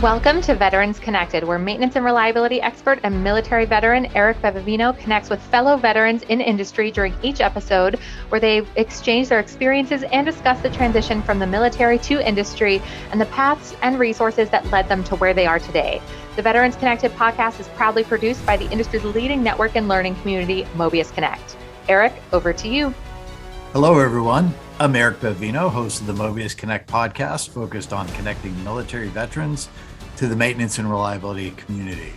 Welcome to Veterans Connected, where maintenance and reliability expert and military veteran Eric Bevavino connects with fellow veterans in industry during each episode, where they exchange their experiences and discuss the transition from the military to industry and the paths and resources that led them to where they are today. The Veterans Connected podcast is proudly produced by the industry's leading network and learning community, Mobius Connect. Eric, over to you. Hello, everyone. I'm Eric Bevavino, host of the Mobius Connect podcast, focused on connecting military veterans to the maintenance and reliability community.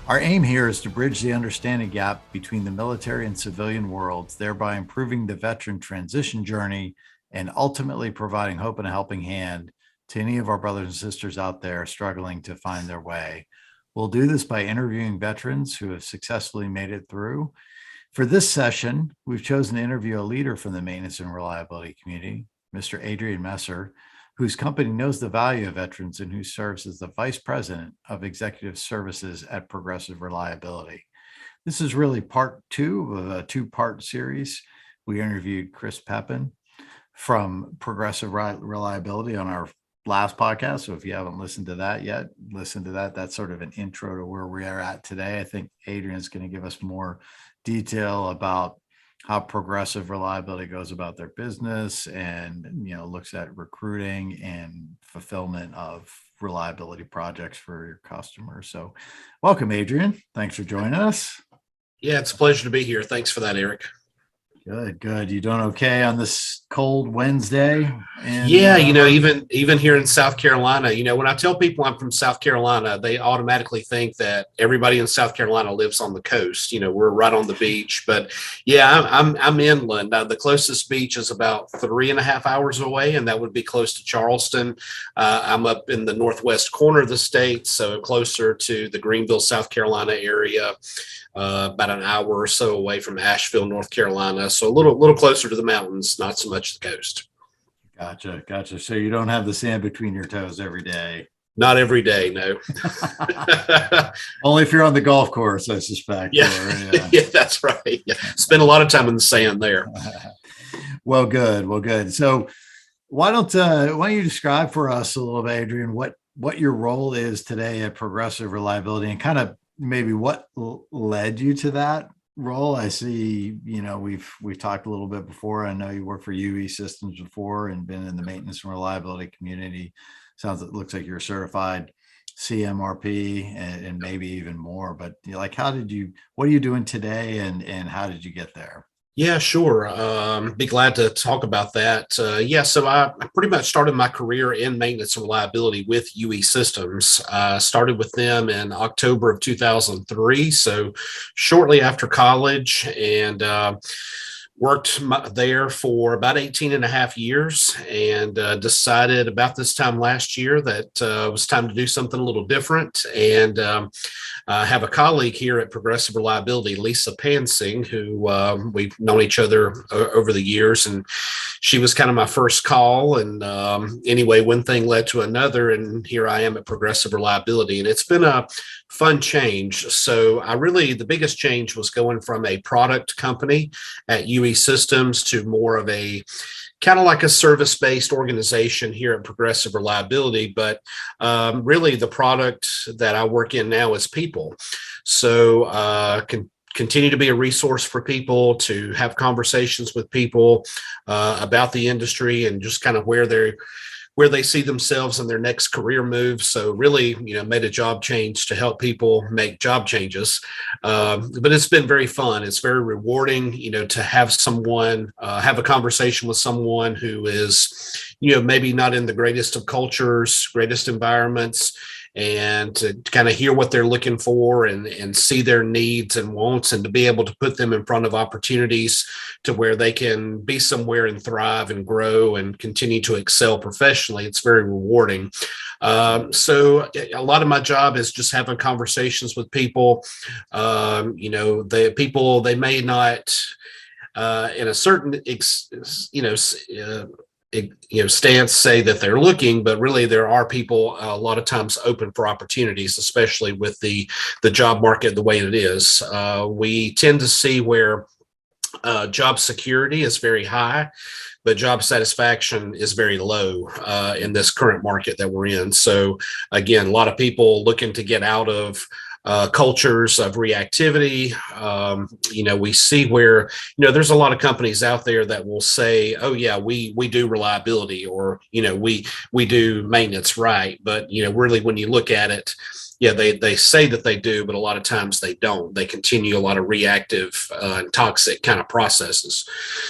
Our aim here is to bridge the understanding gap between the military and civilian worlds, thereby improving the veteran transition journey and ultimately providing hope and a helping hand to any of our brothers and sisters out there struggling to find their way. We'll do this by interviewing veterans who have successfully made it through. For this session, we've chosen to interview a leader from the maintenance and reliability community, Mr. Adrian Messer, whose company knows the value of veterans and who serves as the Vice President of Executive Services at Progressive Reliability. This is really part two of a two-part series. We interviewed Chris Pepin from Progressive Reliability on our last podcast. So if you haven't listened to that yet, listen to that. That's sort of an intro to where we are at today. I think Adrian's going to give us more detail about how Progressive Reliability goes about their business and, looks at recruiting and fulfillment of reliability projects for your customers. So welcome, Adrian. Thanks for joining us. Yeah, it's a pleasure to be here. Thanks for that, Eric. Good. You doing okay on this cold Wednesday? Even here in South Carolina, when I tell people I'm from South Carolina, they automatically think that everybody in South Carolina lives on the coast. We're right on the beach, but yeah, I'm inland. The closest beach is about 3.5 hours away, and that would be close to Charleston. I'm up in the northwest corner of the state, so closer to the Greenville, South Carolina area. About an hour or so away from Asheville, North Carolina. So a little closer to the mountains, not so much the coast. Gotcha. So you don't have the sand between your toes every day. Not every day, no. Only if you're on the golf course, I suspect. Yeah, yeah, that's right. Yeah. Spend a lot of time in the sand there. Well, good. So why don't you describe for us a little bit, Adrian, what your role is today at Progressive Reliability and kind of maybe what led you to that role? I see, we've talked a little bit before. I know you worked for UE Systems before and been in the maintenance and reliability community. Looks like you're certified CMRP and maybe even more, but what are you doing today and how did you get there? Yeah, sure. Be glad to talk about that. So I pretty much started my career in maintenance and reliability with UE Systems. Started with them in October of 2003, so shortly after college, and worked there for about 18 and a half years and decided about this time last year that it was time to do something a little different. And I have a colleague here at Progressive Reliability, Lisa Pansing, who we've known each other over the years. And she was kind of my first call. And anyway, one thing led to another. And here I am at Progressive Reliability. And it's been a fun change. So the biggest change was going from a product company at UE Systems to more of a kind of like a service-based organization here at Progressive Reliability, but really the product that I work in now is people. So can continue to be a resource for people, to have conversations with people about the industry and just kind of where they see themselves in their next career move. So really, made a job change to help people make job changes. But it's been very fun. It's very rewarding, to have someone, have a conversation with someone who is, maybe not in the greatest of cultures, greatest environments, and to kind of hear what they're looking for and see their needs and wants, and to be able to put them in front of opportunities to where they can be somewhere and thrive and grow and continue to excel professionally. It's very rewarding. So a lot of my job is just having conversations with people. The people, they may not, in a certain, stance say that they're looking, but really there are people a lot of times open for opportunities, especially with the job market the way it is. We tend to see where Job security is very high, but job satisfaction is very low in this current market that we're in. So again, a lot of people looking to get out of cultures of reactivity. We see where, there's a lot of companies out there that will say, oh yeah, we do reliability, or, we do maintenance, right? But, really when you look at it, yeah, they say that they do, but a lot of times they don't. They continue a lot of reactive and toxic kind of processes.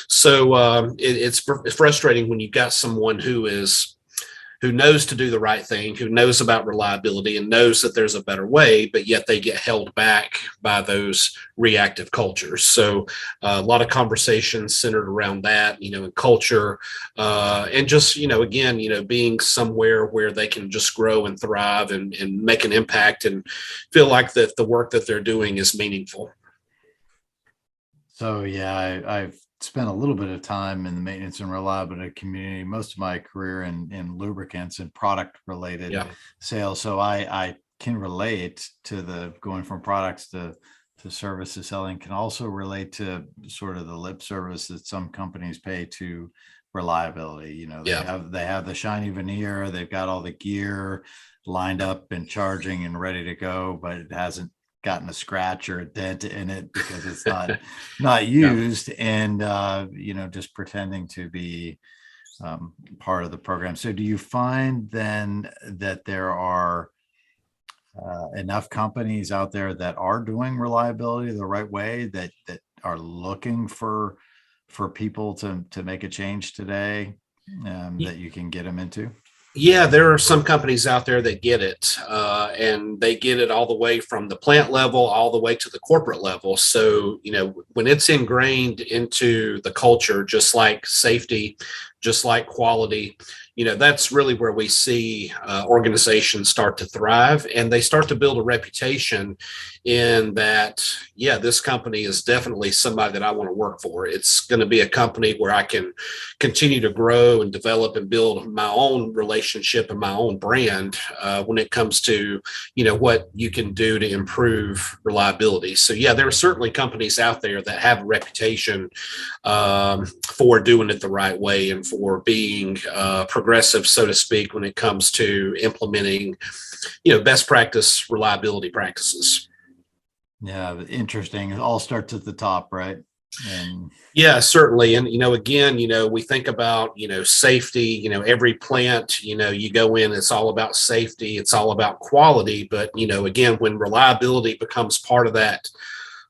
So it's frustrating when you've got someone who knows to do the right thing, who knows about reliability and knows that there's a better way, but yet they get held back by those reactive cultures. So a lot of conversations centered around that, and culture, and just, again, being somewhere where they can just grow and thrive and make an impact and feel like that the work that they're doing is meaningful. So yeah, I've spent a little bit of time in the maintenance and reliability community, most of my career in lubricants and product related sales. So I can relate to the going from products to services selling, can also relate to sort of the lip service that some companies pay to reliability. They have the shiny veneer, they've got all the gear lined up and charging and ready to go, but it hasn't gotten a scratch or a dent in it because it's not used, and just pretending to be part of the program. So do you find then that there are enough companies out there that are doing reliability the right way, that are looking for people to make a change today, that you can get them into? Yeah, there are some companies out there that get it, and they get it all the way from the plant level all the way to the corporate level. So, when it's ingrained into the culture, just like safety, just like quality, that's really where we see organizations start to thrive, and they start to build a reputation in that, yeah, this company is definitely somebody that I want to work for. It's going to be a company where I can continue to grow and develop and build my own relationship and my own brand when it comes to, what you can do to improve reliability. So yeah, there are certainly companies out there that have a reputation for doing it the right way and for being progressive, so to speak, when it comes to implementing, best practice reliability practices. Yeah, interesting. It all starts at the top, right? And yeah, certainly. And, again, we think about, safety, every plant, you go in, it's all about safety, it's all about quality. But, again, when reliability becomes part of that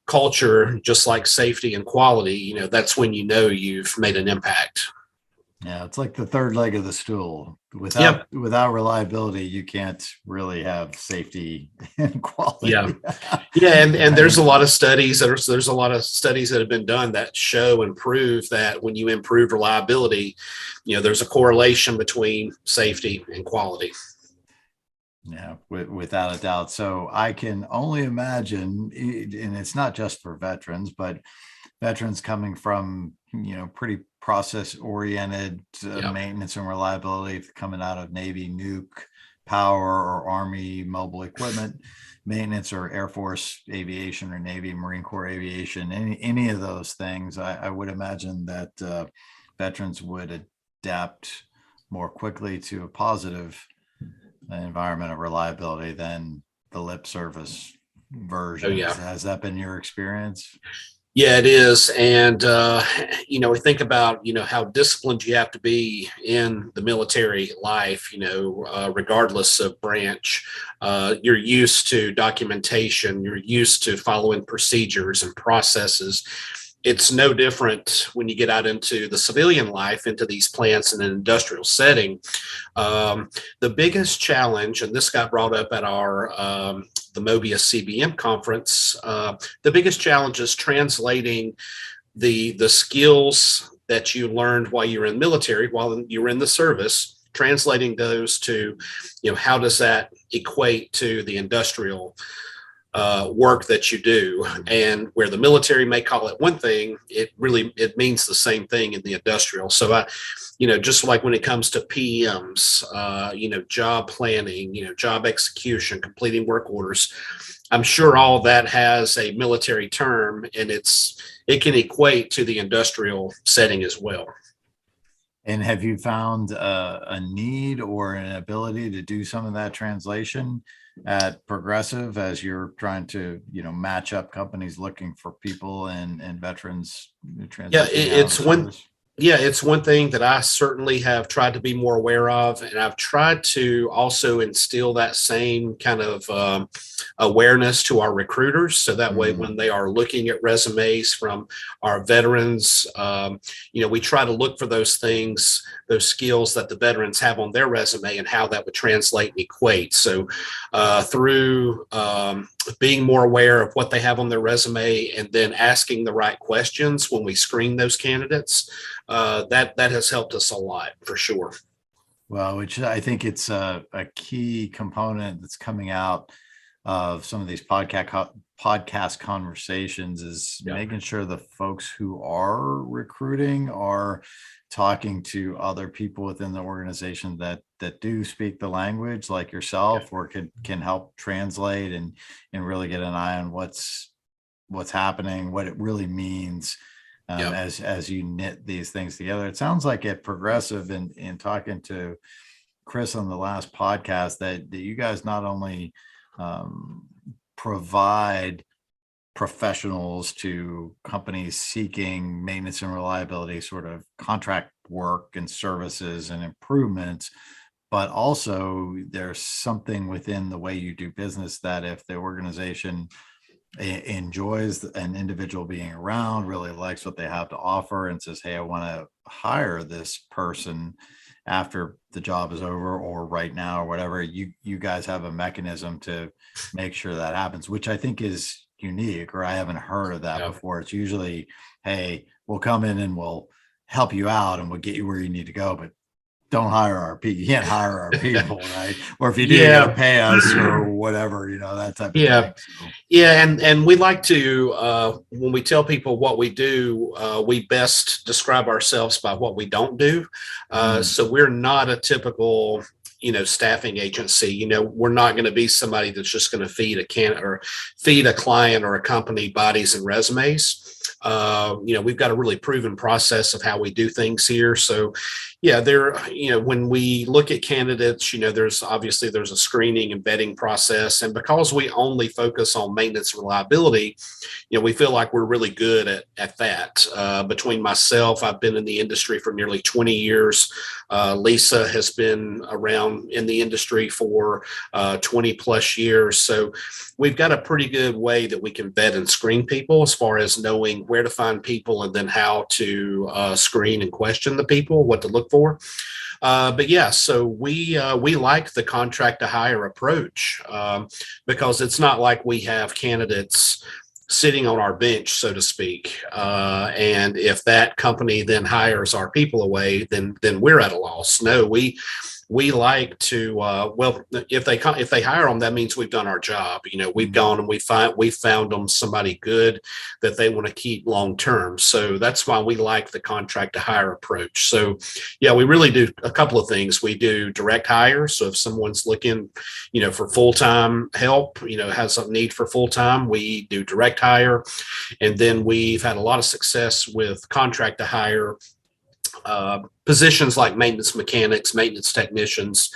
culture, just like safety and quality, that's when you've made an impact. Yeah, it's like the third leg of the stool. Without reliability, you can't really have safety and quality. Yeah, and there's a lot of studies that have been done that show and prove that when you improve reliability, there's a correlation between safety and quality. Yeah, without a doubt. So I can only imagine, and it's not just for veterans, but veterans coming from, pretty process oriented maintenance and reliability, coming out of Navy nuke power or Army mobile equipment maintenance, or Air Force aviation or Navy Marine Corps aviation, any of those things. I would imagine that veterans would adapt more quickly to a positive environment of reliability than the lip service version. Has that been your experience? Yeah, it is. And, we think about, how disciplined you have to be in the military life, regardless of branch. You're used to documentation, you're used to following procedures and processes. It's no different when you get out into the civilian life, into these plants in an industrial setting. The biggest challenge, and this got brought up at our the Mobius CBM conference, the biggest challenge is translating the skills that you learned while you were in the military, while you were in the service, translating those to, how does that equate to the industrial work that you do. And where the military may call it one thing, it means the same thing in the industrial. So just like when it comes to PMs, job planning, job execution, completing work orders. I'm sure all that has a military term, and it can equate to the industrial setting as well. And have you found a need or an ability to do some of that translation at Progressive as you're trying to, match up companies looking for people and veterans transitioning out of service? It's one thing that I certainly have tried to be more aware of, and I've tried to also instill that same kind of awareness to our recruiters, so that way when they are looking at resumes from our veterans, we try to look for those things, those skills that the veterans have on their resume and how that would translate and equate. So through being more aware of what they have on their resume and then asking the right questions when we screen those candidates, that has helped us a lot for sure. Well, which I think it's a key component that's coming out of some of these podcast conversations is making sure the folks who are recruiting are talking to other people within the organization that do speak the language like yourself, or can help translate and really get an eye on what's happening, what it really means. As you knit these things together. It sounds like at Progressive, in talking to Chris on the last podcast, that you guys not only provide professionals to companies seeking maintenance and reliability sort of contract work and services and improvements, but also there's something within the way you do business that if the organization enjoys an individual being around, really likes what they have to offer, and says, hey, I want to hire this person after the job is over or right now or whatever, you guys have a mechanism to make sure that happens, which I think is unique, or I haven't heard of that before. It's usually, hey, we'll come in and we'll help you out and we'll get you where you need to go, but don't hire our people. You can't hire our people, right? Or if you do, you got to pay us or whatever, that type of thing. So. Yeah. And we like to, when we tell people what we do, we best describe ourselves by what we don't do. So we're not a typical, staffing agency. We're not going to be somebody that's just going to feed a client or a company bodies and resumes. We've got a really proven process of how we do things here. So when we look at candidates, there's a screening and vetting process. And because we only focus on maintenance and reliability, we feel like we're really good at that. Between myself, I've been in the industry for nearly 20 years. Lisa has been around in the industry for 20 plus years. So we've got a pretty good way that we can vet and screen people as far as knowing where to find people and then how to screen and question the people, what to look for. So we like the contract to hire approach because it's not like we have candidates sitting on our bench, so to speak. And if that company then hires our people away, then we're at a loss. No, we like to, if they hire them, that means we've done our job. We've gone and we found them somebody good that they want to keep long term. So that's why we like the contract to hire approach. So we really do a couple of things. We do direct hire. So if someone's looking, for full-time help, has a need for full-time, we do direct hire. And then we've had a lot of success with contract to hire positions like maintenance mechanics, maintenance technicians.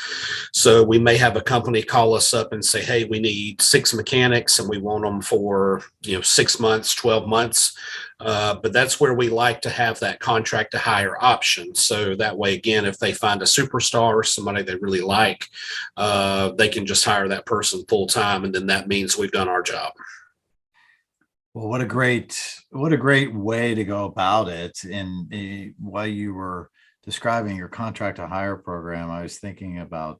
So we may have a company call us up and say, hey, we need 6 mechanics and we want them for 6 months, 12 months. But that's where we like to have that contract to hire option. So that way, again, if they find a superstar or somebody they really like, they can just hire that person full time. And then that means we've done our job. Well, what a great way to go about it. And while you were describing your contract to hire program, I was thinking about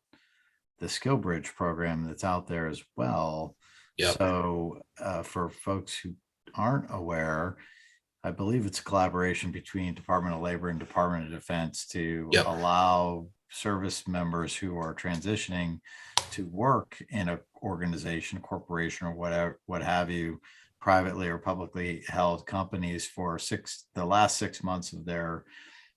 the Skill Bridge program that's out there as well. Yep. So for folks who aren't aware, I believe it's a collaboration between Department of Labor and Department of Defense to allow service members who are transitioning to work in an organization, corporation, or whatever, what have you, privately or publicly held companies for the last 6 months of their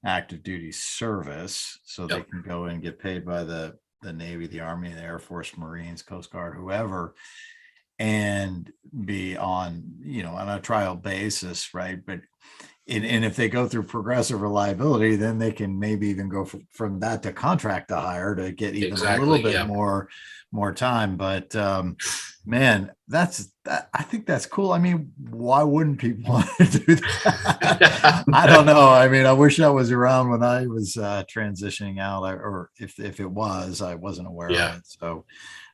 active duty service, so they can go and get paid by the Navy, the Army, the Air Force, Marines, Coast Guard, whoever, and be on, on a trial basis, right? But and if they go through progressive reliability, then they can maybe even go from that to contract to hire to get even a little bit more time. But man, I think that's cool. I mean, why wouldn't people want to do that? I don't know. I mean, I wish I was around when I was transitioning out, or if it was, I wasn't aware of it. So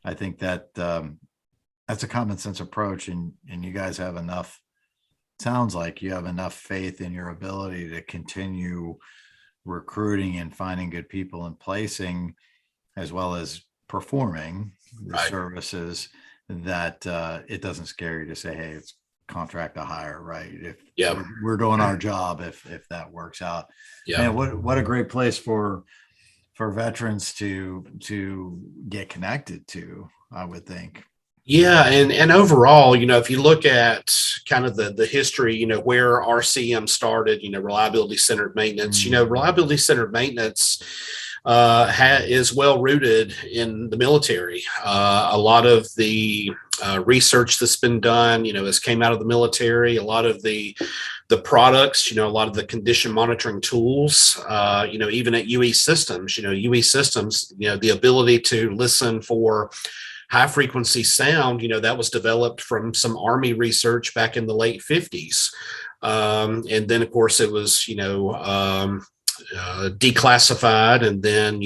I think that that's a common sense approach, and you guys have enough. Sounds like you have enough faith in your ability to continue recruiting and finding good people and placing, as well as performing the services, that it doesn't scare you to say, hey, it's contract to hire, right? If we're doing our job, if that works out. Man, what a great place for veterans to get connected to, I would think. Yeah, and overall, if you look at kind of the history, where RCM started, reliability centered maintenance, reliability centered maintenance is well rooted in the military. A lot of the research that's been done, has came out of the military. A lot of the products, a lot of the condition monitoring tools, even at UE Systems, UE Systems, the ability to listen for high frequency sound, that was developed from some Army research back in the late 50s. And then, of course, it was, declassified, and then,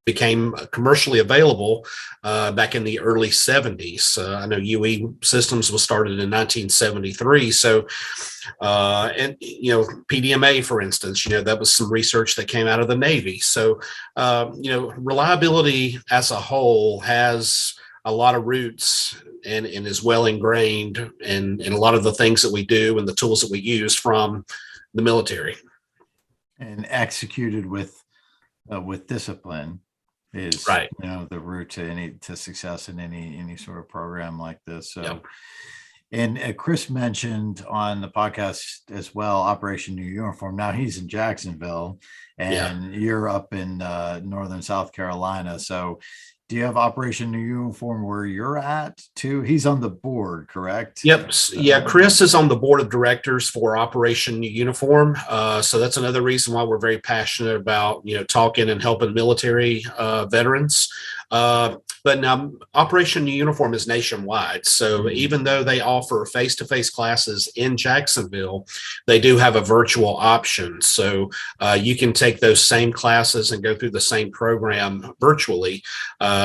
became commercially available back in the early 70s. I know UE Systems was started in 1973. So, and, PDMA, for instance, that was some research that came out of the Navy. So, reliability as a whole has a lot of roots and is well ingrained in a lot of the things that we do and the tools that we use from the military. And executed with discipline is right. The route to success in any sort of program like this. So, and Chris mentioned on the podcast as well, Operation New Uniform. Now he's in Jacksonville, and you're up in northern South Carolina. So, do you have Operation New Uniform where you're at too? He's on the board, correct? Yep. Yeah. Chris is on the board of directors for Operation New Uniform. So that's another reason why we're very passionate about, talking and helping military veterans. But now Operation New Uniform is nationwide. So even though they offer face-to-face classes in Jacksonville, they do have a virtual option. So you can take those same classes and go through the same program virtually.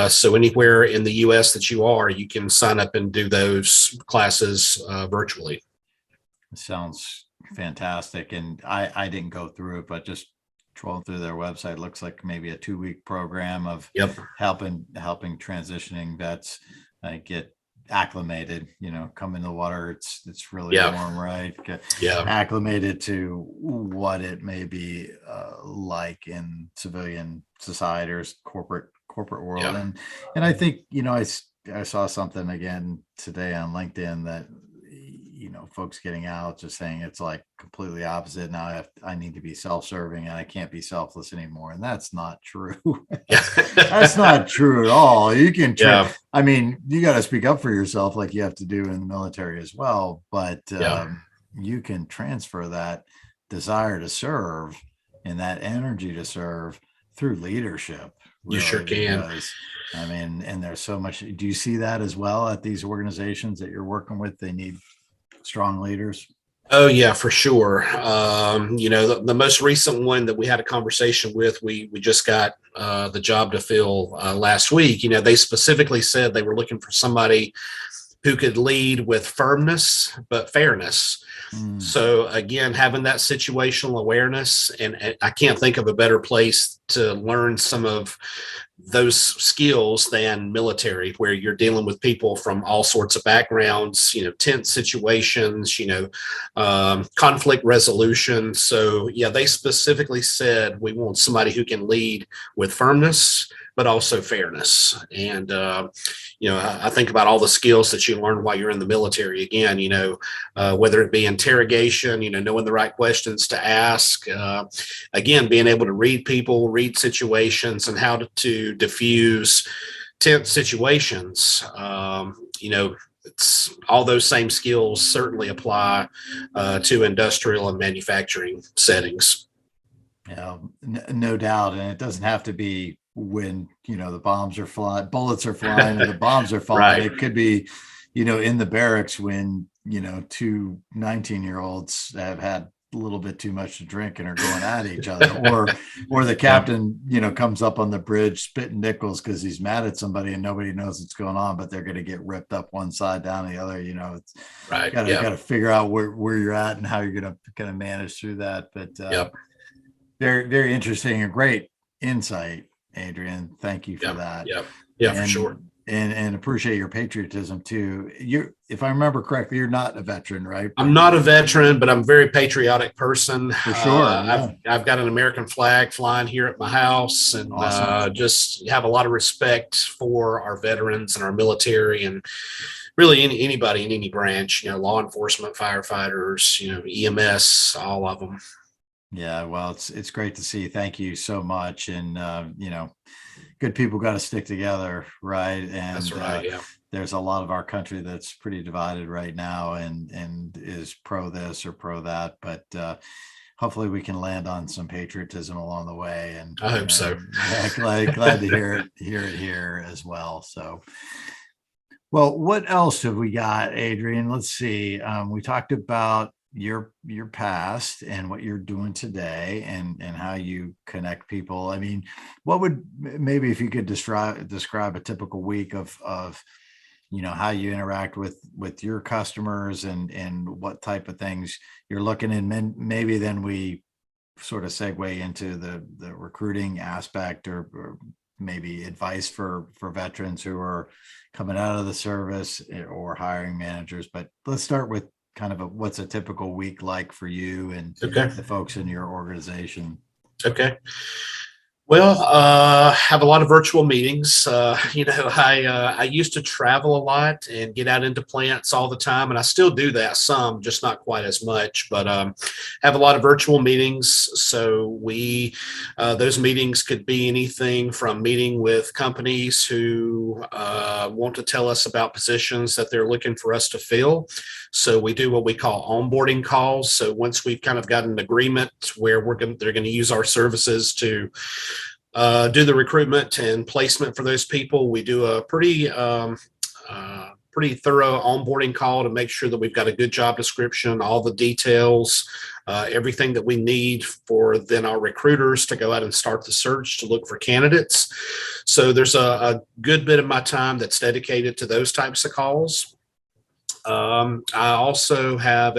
So anywhere in the U.S. that you are, you can sign up and do those classes virtually. Sounds fantastic. And I didn't go through it, but just trolling through their website, looks like maybe a 2-week program of helping transitioning vets get acclimated, come in the water. It's really warm, right? Get acclimated to what it may be like in civilian society or corporate world. And I think, I saw something again today on LinkedIn that, folks getting out, just saying it's like completely opposite. Now I need to be self-serving and I can't be selfless anymore. And that's not true. That's not true at all. You can, I mean, you got to speak up for yourself like you have to do in the military as well. But you can transfer that desire to serve and that energy to serve through leadership. Really, you sure can. Because, I mean, and there's so much. Do you see that as well at these organizations that you're working with? They need strong leaders. Oh yeah, for sure. The most recent one that we had a conversation with, we just got the job to fill last week. They specifically said they were looking for somebody who could lead with firmness but fairness. So again, having that situational awareness, and I can't think of a better place to learn some of those skills than military, where you're dealing with people from all sorts of backgrounds, tense situations, conflict resolution. So yeah, they specifically said we want somebody who can lead with firmness, but also fairness. And, I think about all the skills that you learn while you're in the military. Again, whether it be interrogation, knowing the right questions to ask, again, being able to read people, read situations, and how to diffuse tense situations. It's all those same skills certainly apply to industrial and manufacturing settings. No doubt. And it doesn't have to be when, the bombs are flying, bullets are flying, and the bombs are falling. Right. It could be, in the barracks when, two 19-year-olds have had a little bit too much to drink and are going at each other, or the captain, comes up on the bridge spitting nickels because he's mad at somebody and nobody knows what's going on, but they're going to get ripped up one side down the other. It's right. Got to figure out where you're at and how you're going to kind of manage through that. But very, very interesting and great insight, Adrian. Thank you for that. Yeah, for sure. And appreciate your patriotism too. If I remember correctly, you're not a veteran, right? I'm not a veteran, but I'm a very patriotic person. For sure. I've got an American flag flying here at my house, and awesome. Just have a lot of respect for our veterans and our military, and really anybody in any branch, law enforcement, firefighters, EMS, all of them. Yeah, well, it's great to see. Thank you so much. And, good people got to stick together, right? And that's right. There's a lot of our country that's pretty divided right now and is pro this or pro that. But hopefully we can land on some patriotism along the way. And I hope so. Glad to hear it here as well. So, well, what else have we got, Adrian? Let's see. We talked about your past and what you're doing today and how you connect people. I mean, what would, maybe if you could describe a typical week of how you interact with your customers and what type of things you're looking in, maybe then we sort of segue into the recruiting aspect or maybe advice for veterans who are coming out of the service or hiring managers. But let's start with kind of what's a typical week like for you and the folks in your organization. Okay. Well, have a lot of virtual meetings. I used to travel a lot and get out into plants all the time, and I still do that some, just not quite as much, but have a lot of virtual meetings. So those meetings could be anything from meeting with companies who want to tell us about positions that they're looking for us to fill. So we do what we call onboarding calls. So once we've kind of got an agreement where they're going to use our services to do the recruitment and placement for those people, we do a pretty thorough onboarding call to make sure that we've got a good job description, all the details, everything that we need for then our recruiters to go out and start the search to look for candidates. So there's a good bit of my time that's dedicated to those types of calls. I also have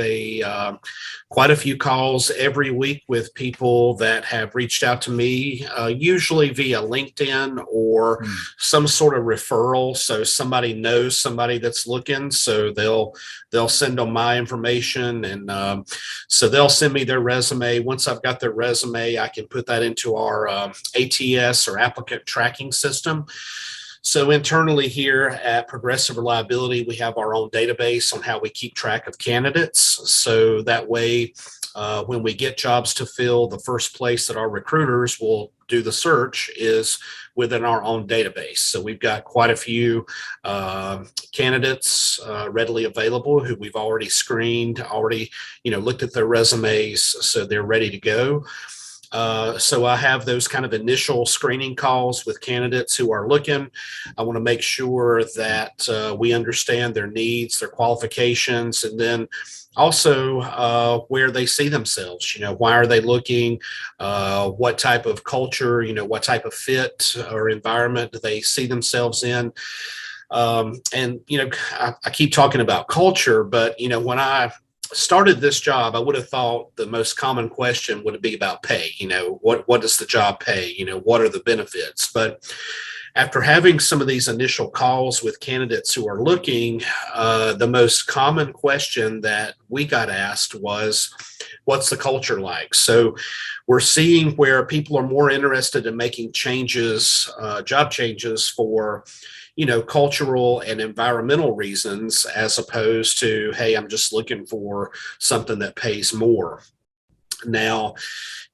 quite a few calls every week with people that have reached out to me, usually via LinkedIn or some sort of referral. So somebody knows somebody that's looking, so they'll send them my information, and so they'll send me their resume. Once I've got their resume, I can put that into our ATS or applicant tracking system. So internally here at Progressive Reliability, we have our own database on how we keep track of candidates. So that way, when we get jobs to fill, the first place that our recruiters will do the search is within our own database. So we've got quite a few candidates readily available who we've already screened, looked at their resumes, so they're ready to go. So I have those kind of initial screening calls with candidates who are looking. I want to make sure that we understand their needs, their qualifications, and then also where they see themselves. Why are they looking? What type of culture, what type of fit or environment do they see themselves in? I keep talking about culture, but when I started this job, I would have thought the most common question would be about pay. What does the job pay? What are the benefits? But after having some of these initial calls with candidates who are looking, the most common question that we got asked was, what's the culture like? So we're seeing where people are more interested in making changes, job changes for cultural and environmental reasons, as opposed to, hey, I'm just looking for something that pays more. Now,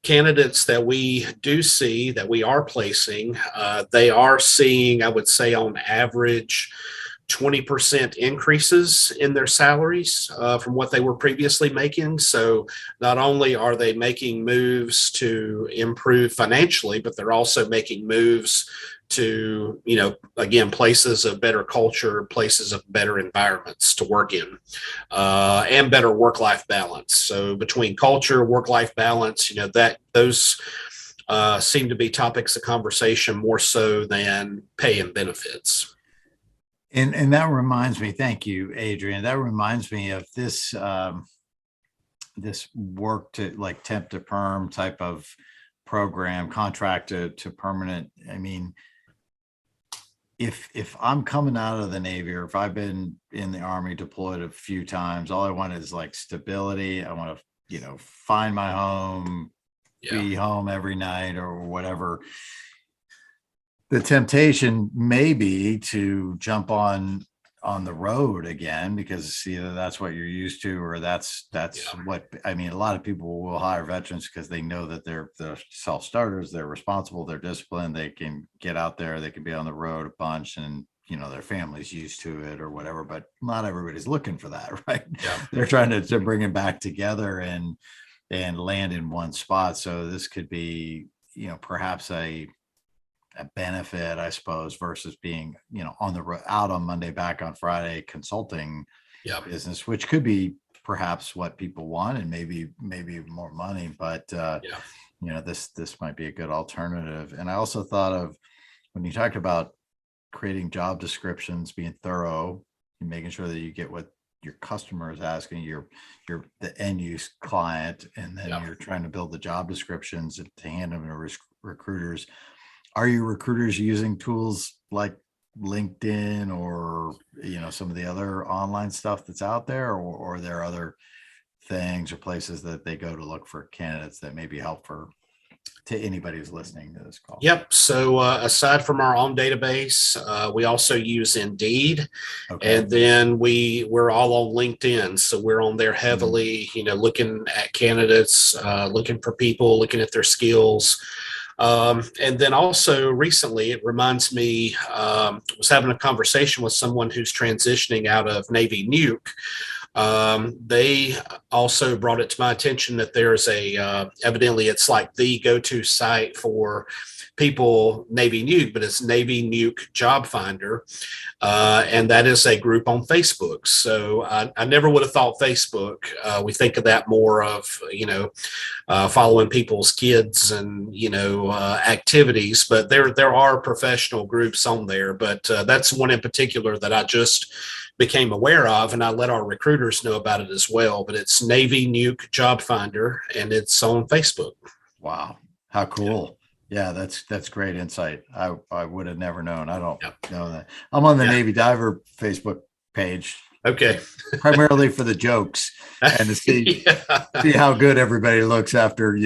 candidates that we do see that we are placing, they are seeing, I would say, on average, 20% increases in their salaries from what they were previously making. So not only are they making moves to improve financially, but they're also making moves to, again, places of better culture, places of better environments to work in, and better work-life balance. So between culture, work-life balance, that those seem to be topics of conversation more so than pay and benefits. And that reminds me, thank you, Adrian. That reminds me of this this work to like temp to perm type of program, contract to permanent. I mean, if I'm coming out of the Navy, or if I've been in the Army deployed a few times, all I want is like stability. I want to, find my home, be home every night or whatever. The temptation may be to jump on the road again, because either that's what you're used to, or that's what, I mean, a lot of people will hire veterans because they know that they're self-starters, they're responsible, they're disciplined, they can get out there, they can be on the road a bunch, and their family's used to it or whatever. But not everybody's looking for that, right? They're trying to bring it back together and land in one spot. So this could be perhaps a benefit, I suppose, versus being, on the road, out on Monday, back on Friday, consulting business, which could be perhaps what people want, and maybe more money. But this might be a good alternative. And I also thought of, when you talked about creating job descriptions, being thorough and making sure that you get what your customer is asking, you're the end use client, and then you're trying to build the job descriptions to hand them to recruiters. Are your recruiters using tools like LinkedIn or some of the other online stuff that's out there, or are there other things or places that they go to look for candidates that may be helpful to anybody who's listening to this call? Yep. So aside from our own database, we also use Indeed, and then we're all on LinkedIn. So we're on there heavily, looking at candidates, looking for people, looking at their skills. And then also recently, it reminds me, was having a conversation with someone who's transitioning out of Navy Nuke. They also brought it to my attention that there's evidently it's like the go-to site for people Navy Nuke, but it's Navy Nuke Job Finder. And that is a group on Facebook. So I never would have thought Facebook. We think of that more of, following people's kids and, activities, but there are professional groups on there. But that's one in particular that I just became aware of, and I let our recruiters know about it as well. But it's Navy Nuke Job Finder, and it's on Facebook. Wow, how cool. Yeah, that's great insight. I would have never known. I don't know that. I'm on the Navy Diver Facebook page. Okay. Primarily for the jokes and to see how good everybody looks after,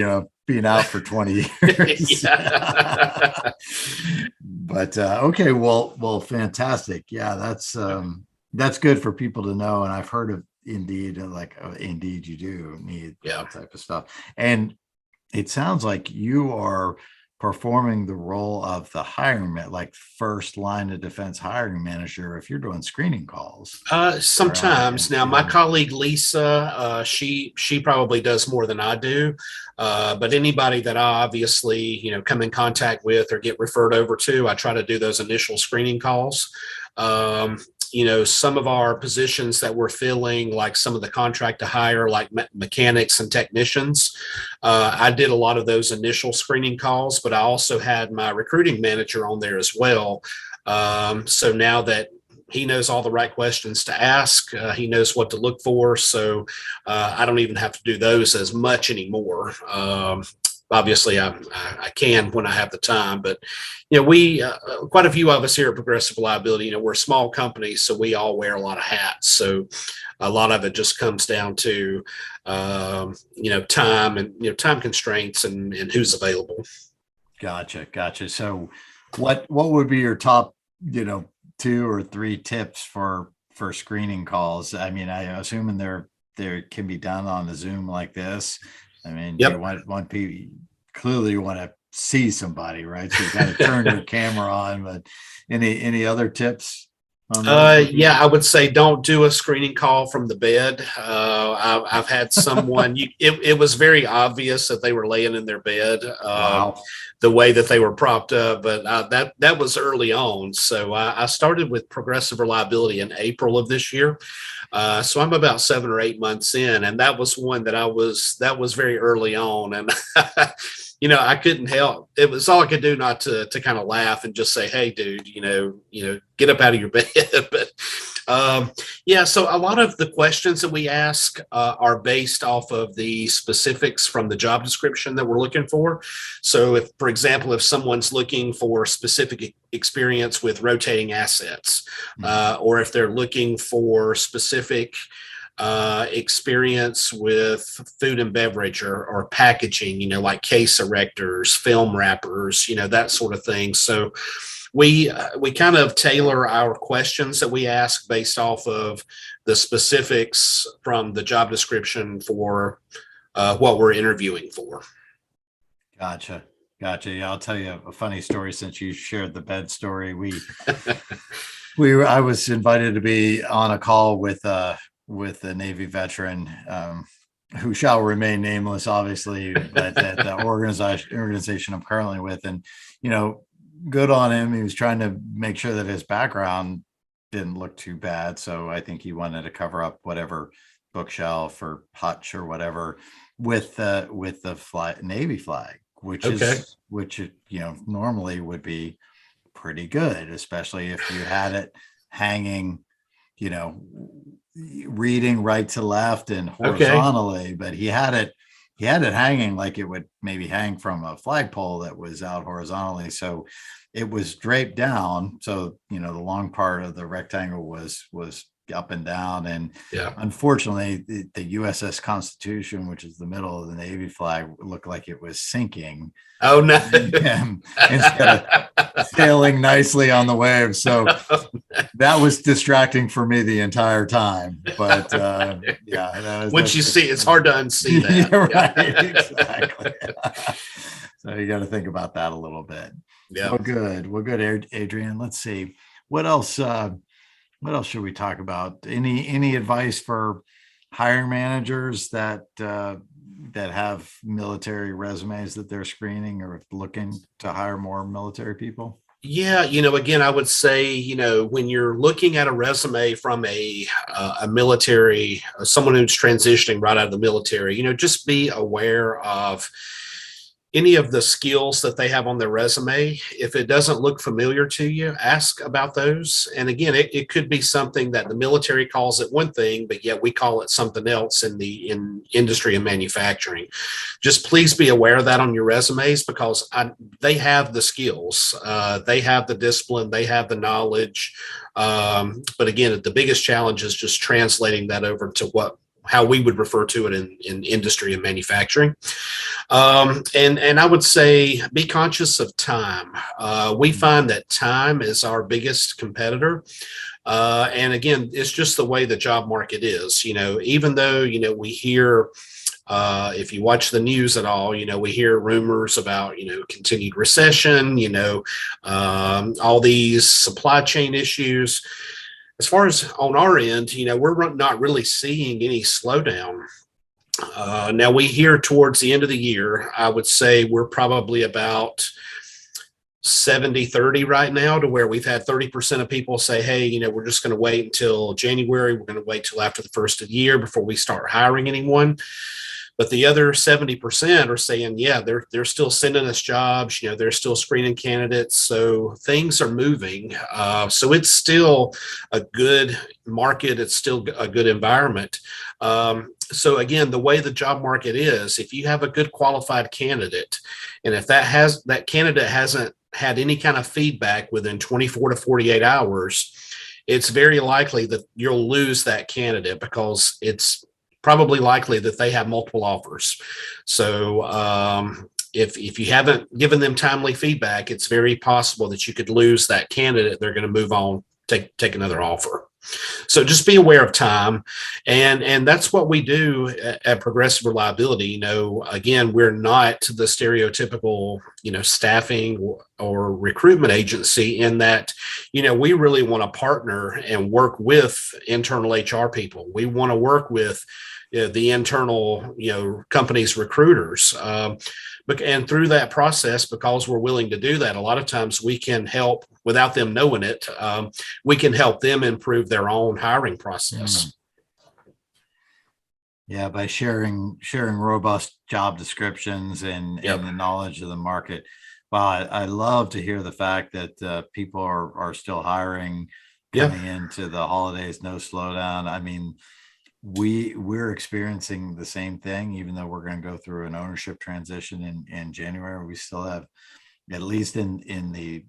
being out for 20 years. But okay, well, fantastic. Yeah, that's good for people to know. And I've heard of Indeed, like Indeed, you do need that type of stuff. And it sounds like you are performing the role of the hiring, like first line of defense hiring manager, if you're doing screening calls. Sometimes. Now, my colleague Lisa, she probably does more than I do. But anybody that I obviously, come in contact with or get referred over to, I try to do those initial screening calls. Some of our positions that we're filling, like some of the contract to hire, like mechanics and technicians, I did a lot of those initial screening calls, but I also had my recruiting manager on there as well. So now that he knows all the right questions to ask. He knows what to look for. So I don't even have to do those as much anymore. Obviously, I can when I have the time, but we quite a few of us here at Progressive Reliability, we're a small company, so we all wear a lot of hats. So a lot of it just comes down to time and time constraints and who's available. Gotcha. So what would be your top 2 or 3 tips for screening calls? I mean, I assuming they're can be done on a Zoom like this. I mean, yep. You want people, clearly you want to see somebody, right? So you got to turn your camera on. But any other tips? Yeah, I would say don't do a screening call from the bed. I've had someone. It was very obvious that they were laying in their bed. Wow. The way that they were propped up, but that was early on. So I started with Progressive Reliability in April of this year. So I'm about 7 or 8 months in, and that was one that was very early on, and I couldn't help. It was all I could do not to kind of laugh and just say, "Hey, dude, get up out of your bed." But so a lot of the questions that we ask are based off of the specifics from the job description that we're looking for. So if, for example, if someone's looking for specific experience with rotating assets, or if they're looking for specific experience with food and beverage or packaging, like case erectors, film wrappers, that sort of thing. So we kind of tailor our questions that we ask based off of the specifics from the job description for what we're interviewing for. Gotcha. Yeah, I'll tell you a funny story since you shared the bed story. I was invited to be on a call with a Navy veteran who shall remain nameless, obviously, but at the organization I'm currently with, and good on him. He was trying to make sure that his background didn't look too bad, so I think he wanted to cover up whatever bookshelf or hutch or whatever with the Navy flag, which normally would be pretty good, especially if you had it hanging, reading right to left and horizontally. But he had it hanging like it would maybe hang from a flagpole that was out horizontally. So it was draped down. So, the long part of the rectangle was up and down. And unfortunately, the USS Constitution, which is the middle of the Navy flag, looked like it was sinking. Oh, no. Instead of sailing nicely on the waves. So that was distracting for me the entire time. But once you see, it's hard to unsee that. Yeah, right, exactly. So you got to think about that a little bit. Yeah. Well, good, Adrian. Let's see. What else should we talk about? Any advice for hiring managers that have military resumes that they're screening or looking to hire more military people? Yeah, again, I would say, when you're looking at a resume from a military, someone who's transitioning right out of the military, just be aware of any of the skills that they have on their resume. If it doesn't look familiar to you, ask about those. And again, it could be something that the military calls it one thing, but yet we call it something else in industry and manufacturing. Just please be aware of that on your resumes, because they have the skills, they have the discipline, they have the knowledge. But again, the biggest challenge is just translating that over to how we would refer to it in industry and manufacturing. And I would say be conscious of time. We find that time is our biggest competitor. And again, it's just the way the job market is, even though, we hear, if you watch the news at all, we hear rumors about, continued recession, all these supply chain issues. As far as on our end, we're not really seeing any slowdown. Now we hear towards the end of the year, I would say we're probably about 70-30 right now, to where we've had 30% of people say, hey, we're just going to wait until January. We're going to wait till after the first of the year before we start hiring anyone. But the other 70% are saying, yeah, they're still sending us jobs. They're still screening candidates. So things are moving. So it's still a good market. It's still a good environment. So again, the way the job market is, if you have a good qualified candidate, and if that candidate hasn't had any kind of feedback within 24 to 48 hours, it's very likely that you'll lose that candidate because it's probably likely that they have multiple offers. So if you haven't given them timely feedback, it's very possible that you could lose that candidate. They're going to move on, take another offer. So just be aware of time. And that's what we do at Progressive Reliability. Again, we're not the stereotypical, staffing or recruitment agency, in that, we really want to partner and work with internal HR people. We want to work with the internal, company's recruiters. And through that process, because we're willing to do that, a lot of times we can help, without them knowing it, we can help them improve their own hiring process. Yeah, by sharing robust job descriptions and the knowledge of the market. Well, I love to hear the fact that people are still hiring coming into the holidays, no slowdown. I mean, we're experiencing the same thing, even though we're going to go through an ownership transition in January. We still have, at least in the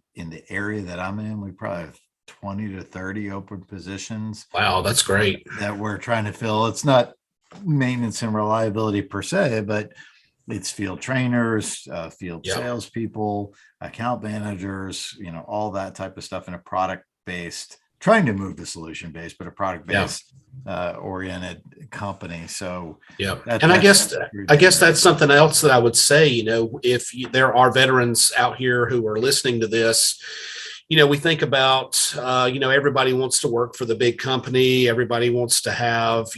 area that I'm in, we probably have 20 to 30 open positions. Wow, that's great. That we're trying to fill. It's not maintenance and reliability per se, but it's field trainers, field salespeople, account managers, all that type of stuff in a product-based, trying to move to solution-based, but a product-based oriented company. So and I guess that's something else that I would say. If there are veterans out here who are listening to this, we think about everybody wants to work for the big company. Everybody wants to have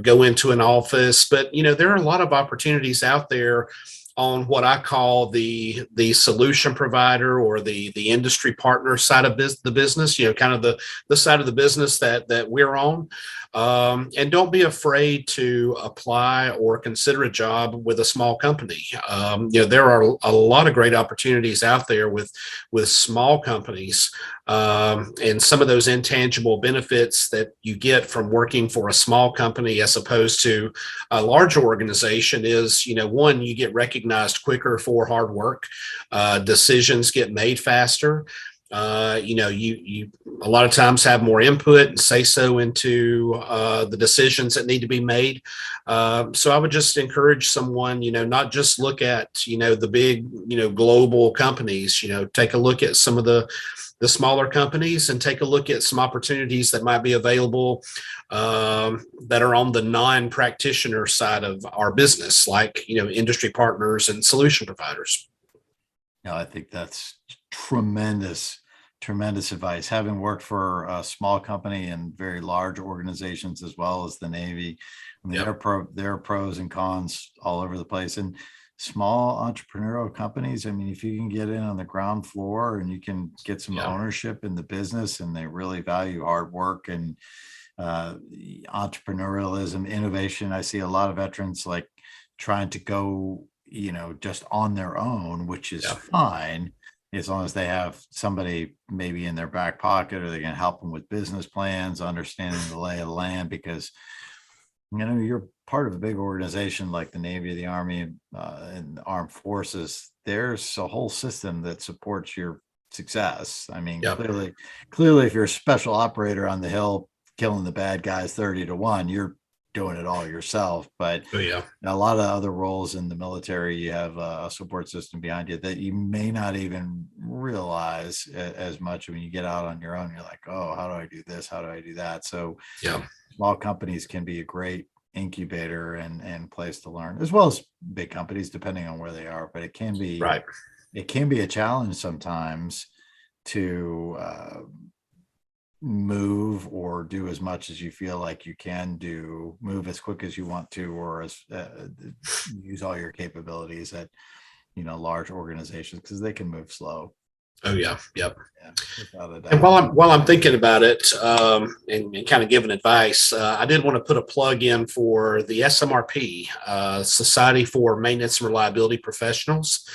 go into an office, but there are a lot of opportunities out there on what I call the solution provider or the industry partner side of the business, kind of the side of the business that we're on. And don't be afraid to apply or consider a job with a small company. There are a lot of great opportunities out there with small companies, and some of those intangible benefits that you get from working for a small company as opposed to a large organization is, one, you get recognized quicker for hard work. Decisions get made faster. You a lot of times have more input and say so into the decisions that need to be made. So I would just encourage someone, not just look at, the big, global companies, take a look at some of the smaller companies and take a look at some opportunities that might be available that are on the non-practitioner side of our business, like, industry partners and solution providers. No, I think that's tremendous advice. Having worked for a small company and very large organizations as well as the Navy, I mean, there are pros and cons all over the place. And small entrepreneurial companies, I mean, if you can get in on the ground floor and you can get some ownership in the business, and they really value hard work and entrepreneurialism, innovation. I see a lot of veterans like trying to go, just on their own, which is fine, as long as they have somebody maybe in their back pocket, or they can help them with business plans, understanding the lay of the land, because you're part of a big organization like the Navy, the Army, and the Armed Forces. There's a whole system that supports your success. I mean, clearly, if you're a special operator on the Hill killing the bad guys 30-1, you're doing it all yourself. But a lot of other roles in the military, you have a support system behind you that you may not even realize as much. When you get out on your own, you're like, oh, how do I do this? How do I do that? So small companies can be a great incubator and place to learn, as well as big companies, depending on where they are. But it can be a challenge sometimes to move or do as much as you feel like you can do, move as quick as you want to, or as use all your capabilities at large organizations, because they can move slow. Oh yeah. Yep. Yeah, without a And doubt. while I'm thinking about it, and kind of giving advice, I did want to put a plug in for the SMRP, Society for Maintenance and Reliability Professionals.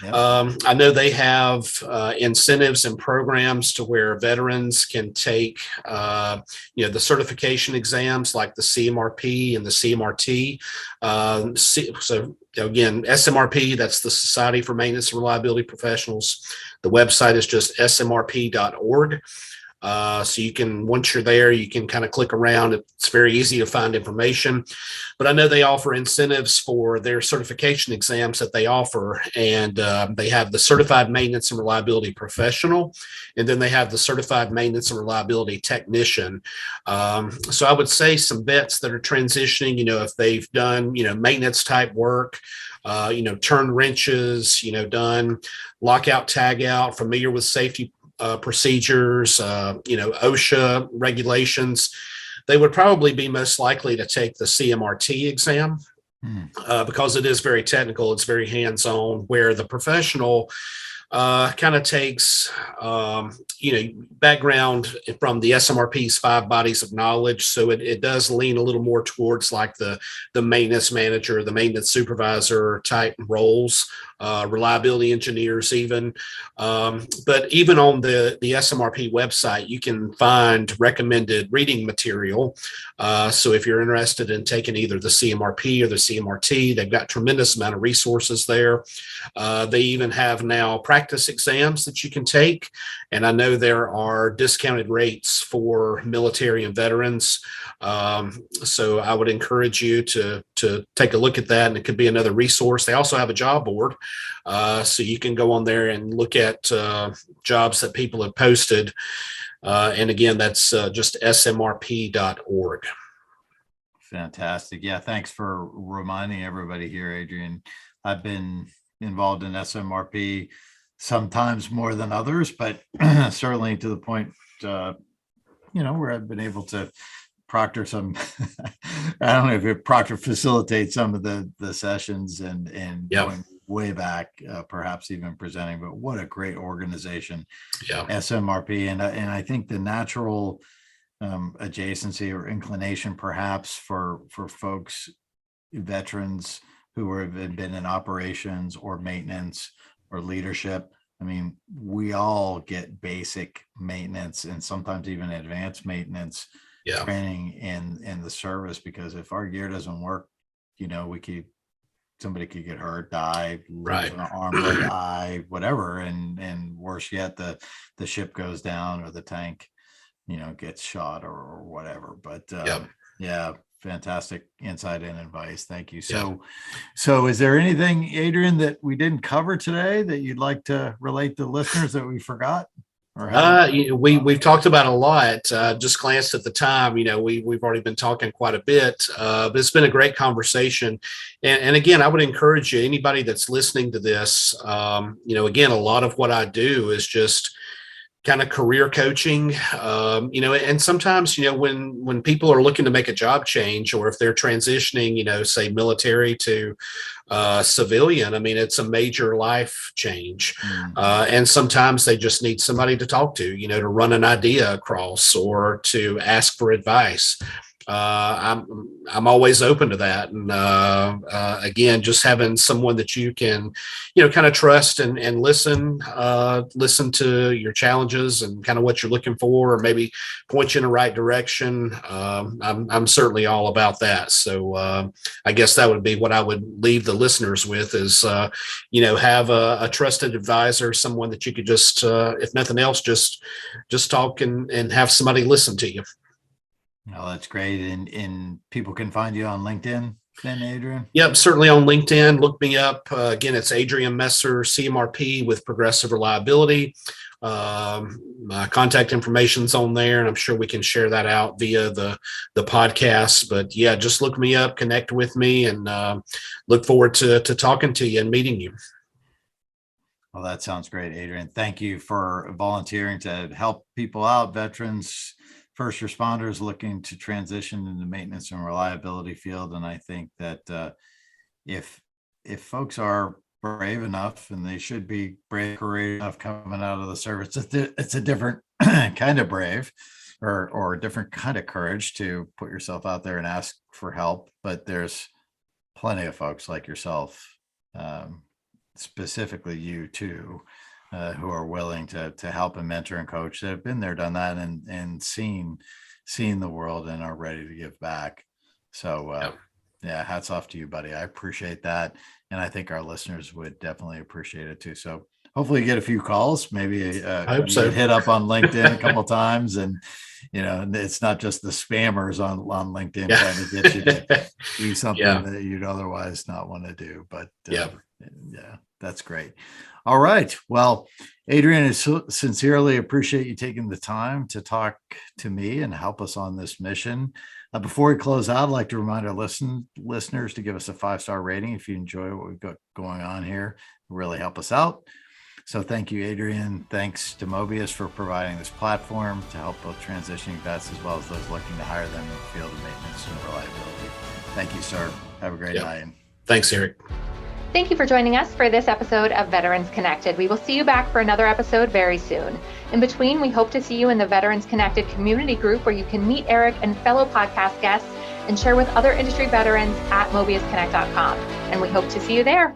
Yep. I know they have incentives and programs to where veterans can take, the certification exams like the CMRP and the CMRT. So again, SMRP, that's the Society for Maintenance and Reliability Professionals. The website is just smrp.org. So you can, once you're there, you can kind of click around. It's very easy to find information. But I know they offer incentives for their certification exams that they offer. And they have the Certified Maintenance and Reliability Professional, and then they have the Certified Maintenance and Reliability Technician. So I would say some vets that are transitioning, if they've done, maintenance type work, turn wrenches, done lockout, tag out, familiar with safety procedures, OSHA regulations, they would probably be most likely to take the CMRT exam because it is very technical. It's very hands-on, where the professional kind of takes, background from the SMRP's 5 bodies of knowledge. So it does lean a little more towards like the maintenance manager, the maintenance supervisor type roles, reliability engineers even. But even on the SMRP website, you can find recommended reading material. So if you're interested in taking either the CMRP or the CMRT, they've got tremendous amount of resources there. They even have now practice exams that you can take. And I know there are discounted rates for military and veterans. So I would encourage you to take a look at that, and it could be another resource. They also have a job board. So you can go on there and look at jobs that people have posted. And again, that's just smrp.org. Fantastic. Yeah, thanks for reminding everybody here, Adrian. I've been involved in SMRP sometimes more than others, but certainly to the point, where I've been able to proctor some, I don't know if it proctor facilitates some of the sessions and going way back, perhaps even presenting, but what a great organization, SMRP. And I think the natural adjacency or inclination perhaps for folks, veterans who have been in operations or maintenance or leadership. I mean, we all get basic maintenance and sometimes even advanced maintenance training in the service, because if our gear doesn't work, somebody could get hurt, die, lose an arm, leg, eye, whatever, and worse yet, the ship goes down or the tank, gets shot or whatever. But yeah, fantastic insight and advice. Thank you. So is there anything, Adrian, that we didn't cover today that you'd like to relate to listeners that we forgot? We've talked about a lot. Just glanced at the time. We've already been talking quite a bit, but it's been a great conversation. And again, I would encourage you, anybody that's listening to this. Again, a lot of what I do is just kind of career coaching, and sometimes, when people are looking to make a job change, or if they're transitioning, say military to civilian, I mean, it's a major life change. And sometimes they just need somebody to talk to, to run an idea across or to ask for advice. I'm always open to that. And again, just having someone that you can, kind of trust and listen to your challenges and kind of what you're looking for, or maybe point you in the right direction. I'm certainly all about that. So I guess that would be what I would leave the listeners with is, have a trusted advisor, someone that you could just, if nothing else, just talk and have somebody listen to you. Oh, that's great. And people can find you on LinkedIn then, Adrian? Yep, certainly on LinkedIn. Look me up. Again, it's Adrian Messer, CMRP with Progressive Reliability. My contact information's on there, and I'm sure we can share that out via the podcast. But yeah, just look me up, connect with me, and look forward to talking to you and meeting you. Well, that sounds great, Adrian. Thank you for volunteering to help people out, veterans, first responders looking to transition in the maintenance and reliability field. And I think that if folks are brave enough, and they should be brave, courageous enough coming out of the service. It's a different kind of brave, or a different kind of courage to put yourself out there and ask for help. But there's plenty of folks like yourself, specifically you too, who are willing to help and mentor and coach, that have been there, done that, and seen the world and are ready to give back. So yeah, hats off to you, buddy. I appreciate that. And I think our listeners would definitely appreciate it too. So hopefully you get a few calls, maybe I hope so. hit up on LinkedIn a couple of times, and it's not just the spammers on LinkedIn trying to get you to do something that you'd otherwise not want to do. But yeah, that's great. All right. Well, Adrian, I sincerely appreciate you taking the time to talk to me and help us on this mission. Before we close out, I'd like to remind our listeners to give us a 5-star rating if you enjoy what we've got going on here. It really help us out. So thank you, Adrian. Thanks to Mobius for providing this platform to help both transitioning vets as well as those looking to hire them in the field of maintenance and reliability. Thank you, sir. Have a great night. Thanks, Eric. Thank you for joining us for this episode of Veterans Connected. We will see you back for another episode very soon. In between, we hope to see you in the Veterans Connected community group, where you can meet Eric and fellow podcast guests and share with other industry veterans at mobiusconnect.com. And we hope to see you there.